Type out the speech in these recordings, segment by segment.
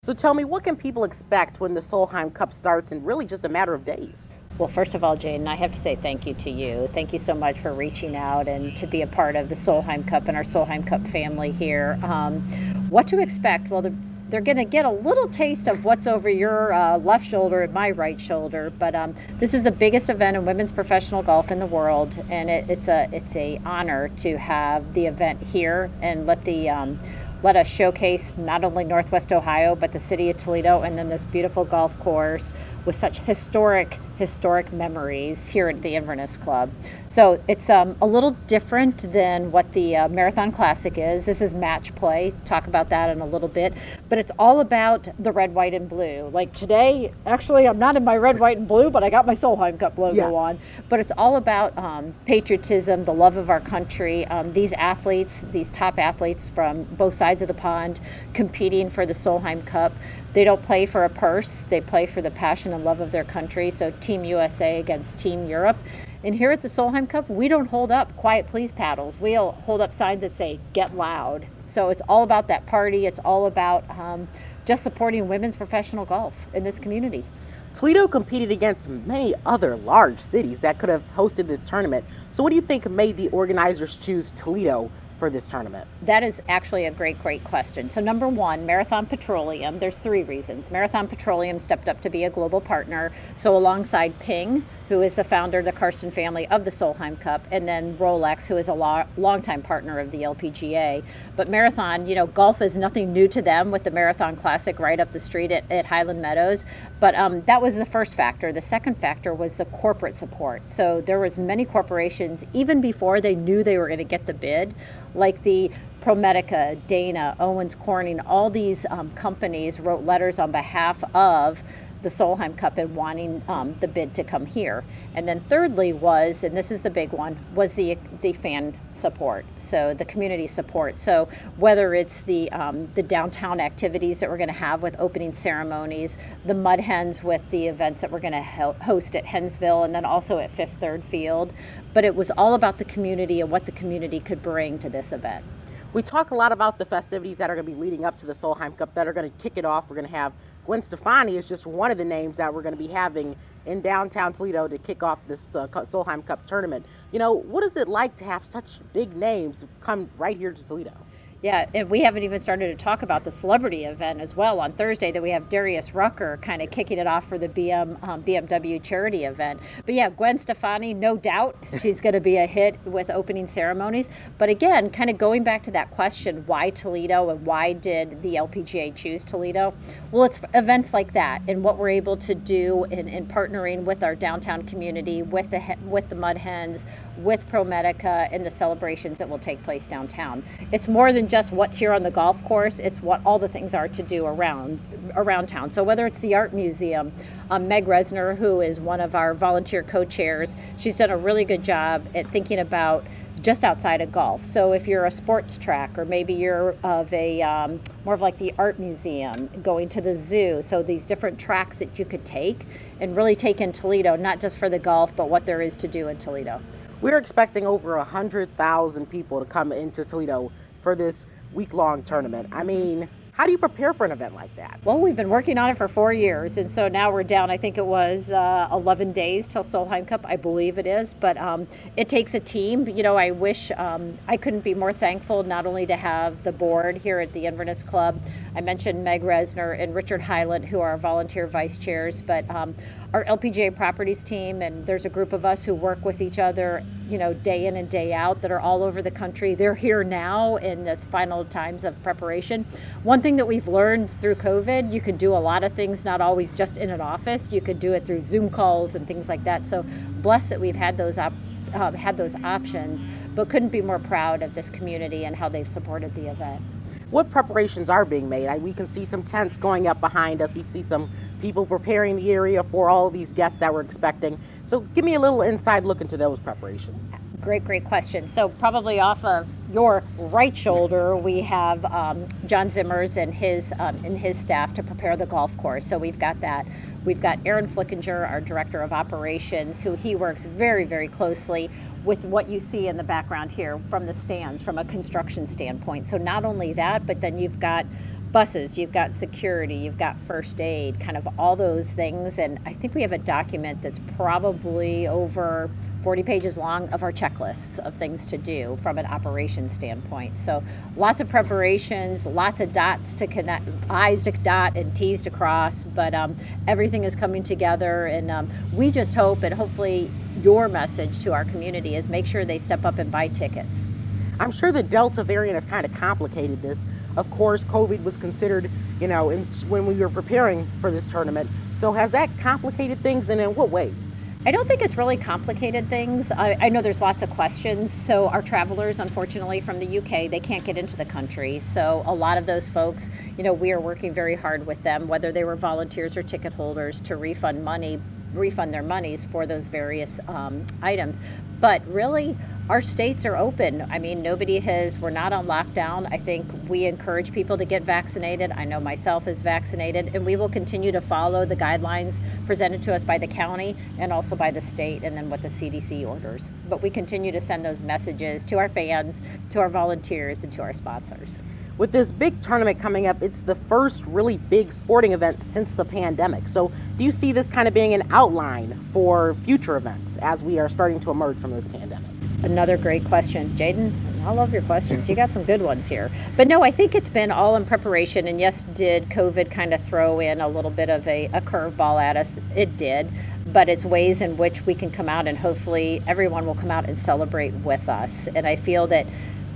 So tell me, what can people expect when the Solheim Cup starts in really just a matter of days? Well, first of all, Jaden, I have to say thank you to you. Thank you so much for reaching out and to be a part of the Solheim Cup and our Solheim Cup family here. What to expect? Well, they're going to get a little taste of what's over your left shoulder and my right shoulder. But this is the biggest event in women's professional golf in the world, and it's a honor to have the event here and let us showcase not only Northwest Ohio but the city of Toledo, and then this beautiful golf course with such historic memories here at the Inverness Club. So it's a little different than what the Marathon Classic is. This is match play. Talk about that in a little bit. But it's all about the red, white, and blue. Like today, actually, I'm not in my red, white, and blue, but I got my Solheim Cup logo on. But it's all about patriotism, the love of our country. These athletes, these top athletes from both sides of the pond, competing for the Solheim Cup. They don't play for a purse. They play for the passion and love of their country. So Team USA against Team Europe. And here at the Solheim Cup, we don't hold up quiet please paddles. We'll hold up signs that say get loud. So it's all about that party. It's all about just supporting women's professional golf in this community. Toledo competed against many other large cities that could have hosted this tournament. So what do you think made the organizers choose Toledo for this tournament? That is actually a great question. So number one, Marathon Petroleum, there's three reasons. Marathon Petroleum stepped up to be a global partner. So alongside Ping, who is the founder of the Karsten family of the Solheim Cup, and then Rolex, who is a longtime partner of the LPGA. But Marathon, golf is nothing new to them with the Marathon Classic right up the street at Highland Meadows. But that was the first factor. The second factor was the corporate support. So there was many corporations, even before they knew they were going to get the bid, like the ProMedica, Dana, Owens Corning, all these companies wrote letters on behalf of the Solheim Cup and wanting the bid to come here. And then thirdly was, and this is the big one, was the fan support, so the community support. So whether it's the downtown activities that we're going to have with opening ceremonies, the Mud Hens with the events that we're going to host at Hensville and then also at Fifth Third Field. But it was all about the community and what the community could bring to this event. We talk a lot about the festivities that are going to be leading up to the Solheim Cup that are going to kick it off. We're going to have Gwen Stefani is just one of the names that we're going to be having in downtown Toledo to kick off this Solheim Cup tournament. What is it like to have such big names come right here to Toledo? Yeah, and we haven't even started to talk about the celebrity event as well on Thursday that we have Darius Rucker kind of kicking it off for the BMW charity event. But yeah, Gwen Stefani, no doubt she's going to be a hit with opening ceremonies. But again, kind of going back to that question, why Toledo and why did the LPGA choose Toledo? Well, it's events like that and what we're able to do in partnering with our downtown community, with the Mud Hens, with ProMedica, and the celebrations that will take place downtown. It's more than just what's here on the golf course, it's what all the things are to do around town. So whether it's the art museum, Meg Resner, who is one of our volunteer co-chairs, she's done a really good job at thinking about just outside of golf. So if you're a sports track, or maybe you're of a more of like the art museum, going to the zoo, so these different tracks that you could take and really take in Toledo, not just for the golf, but what there is to do in Toledo. We're expecting over 100,000 people to come into Toledo for this week-long tournament. I mean, how do you prepare for an event like that? Well, we've been working on it for 4 years, and so now we're down, I think it was 11 days till Solheim Cup, I believe it is, but it takes a team. I wish I couldn't be more thankful not only to have the board here at the Inverness Club. I mentioned Meg Resner and Richard Hyland, who are our volunteer vice chairs, but our LPGA properties team, and there's a group of us who work with each other, day in and day out, that are all over the country. They're here now in this final times of preparation. One thing that we've learned through COVID, you can do a lot of things, not always just in an office. You could do it through Zoom calls and things like that. So blessed that we've had those options, but couldn't be more proud of this community and how they've supported the event. What preparations are being made? We can see some tents going up behind us. We see some people preparing the area for all of these guests that we're expecting. So give me a little inside look into those preparations. Great question. So probably off of your right shoulder, we have John Zimmers and his staff to prepare the golf course. So we've got that. We've got Aaron Flickinger, our director of operations, who he works very, very closely with what you see in the background here from the stands, from a construction standpoint. So not only that, but then you've got buses, you've got security, you've got first aid, kind of all those things. And I think we have a document that's probably over 40 pages long of our checklists of things to do from an operations standpoint. So lots of preparations, lots of dots to connect, I's to dot and T's to cross, but everything is coming together, and we just hope, and hopefully your message to our community is make sure they step up and buy tickets. I'm sure the Delta variant has kind of complicated this. Of course, COVID was considered, when we were preparing for this tournament. So has that complicated things, and in what ways? I don't think it's really complicated things. I know there's lots of questions. So our travelers, unfortunately, from the UK, they can't get into the country. So a lot of those folks, we are working very hard with them, whether they were volunteers or ticket holders, to refund their monies for those various items. But really, our states are open. I mean, we're not on lockdown. I think we encourage people to get vaccinated. I know myself is vaccinated, and we will continue to follow the guidelines presented to us by the county and also by the state, and then what the CDC orders. But we continue to send those messages to our fans, to our volunteers, and to our sponsors. With this big tournament coming up, it's the first really big sporting event since the pandemic. So do you see this kind of being an outline for future events as we are starting to emerge from this pandemic? Another great question. Jaden, I love your questions. You got some good ones here. But no, I think it's been all in preparation. And yes, did COVID kind of throw in a little bit of a curveball at us? It did. But it's ways in which we can come out, and hopefully everyone will come out and celebrate with us. And I feel that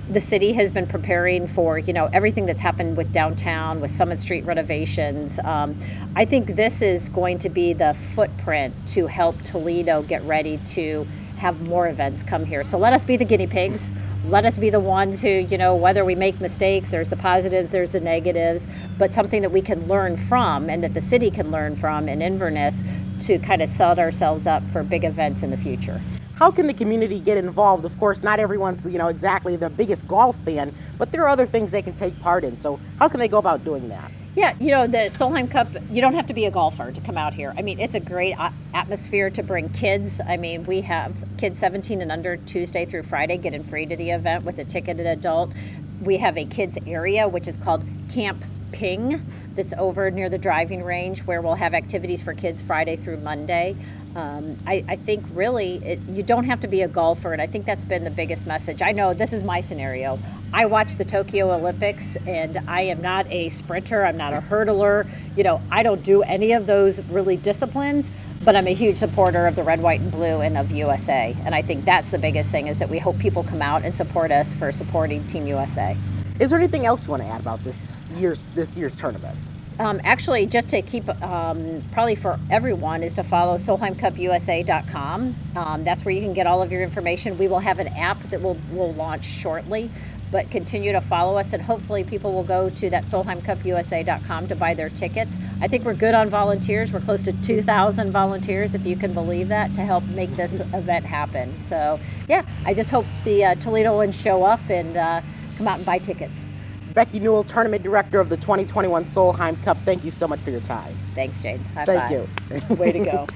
the city has been preparing for, everything that's happened with downtown, with Summit Street renovations. I think this is going to be the footprint to help Toledo get ready to have more events come here. So let us be the guinea pigs. Let us be the ones who, whether we make mistakes, there's the positives, there's the negatives, but something that we can learn from and that the city can learn from in Inverness to kind of set ourselves up for big events in the future. How can the community get involved? Of course, not everyone's, exactly the biggest golf fan, but there are other things they can take part in. So how can they go about doing that? Yeah, the Solheim Cup, you don't have to be a golfer to come out here. I mean, it's a great atmosphere to bring kids. I mean, we have kids 17 and under Tuesday through Friday getting free to the event with a ticketed adult. We have a kids area, which is called Camp Ping, that's over near the driving range, where we'll have activities for kids Friday through Monday. I think really you don't have to be a golfer, and I think that's been the biggest message. I know this is my scenario. I watch the Tokyo Olympics, and I am not a sprinter, I'm not a hurdler, I don't do any of those really disciplines, but I'm a huge supporter of the red, white, and blue and of USA. And I think that's the biggest thing, is that we hope people come out and support us for supporting Team USA. Is there anything else you want to add about this year's tournament? Actually, just to keep, probably for everyone, is to follow SolheimCupUSA.com. That's where you can get all of your information. We will have an app that we'll launch shortly, but continue to follow us, and hopefully people will go to that SolheimCupUSA.com to buy their tickets. I think we're good on volunteers. We're close to 2,000 volunteers, if you can believe that, to help make this event happen. So, yeah, I just hope the Toledoans show up and come out and buy tickets. Becky Newell, Tournament Director of the 2021 Solheim Cup, thank you so much for your time. Thank you, Jade. High Thank five. you. Way to go.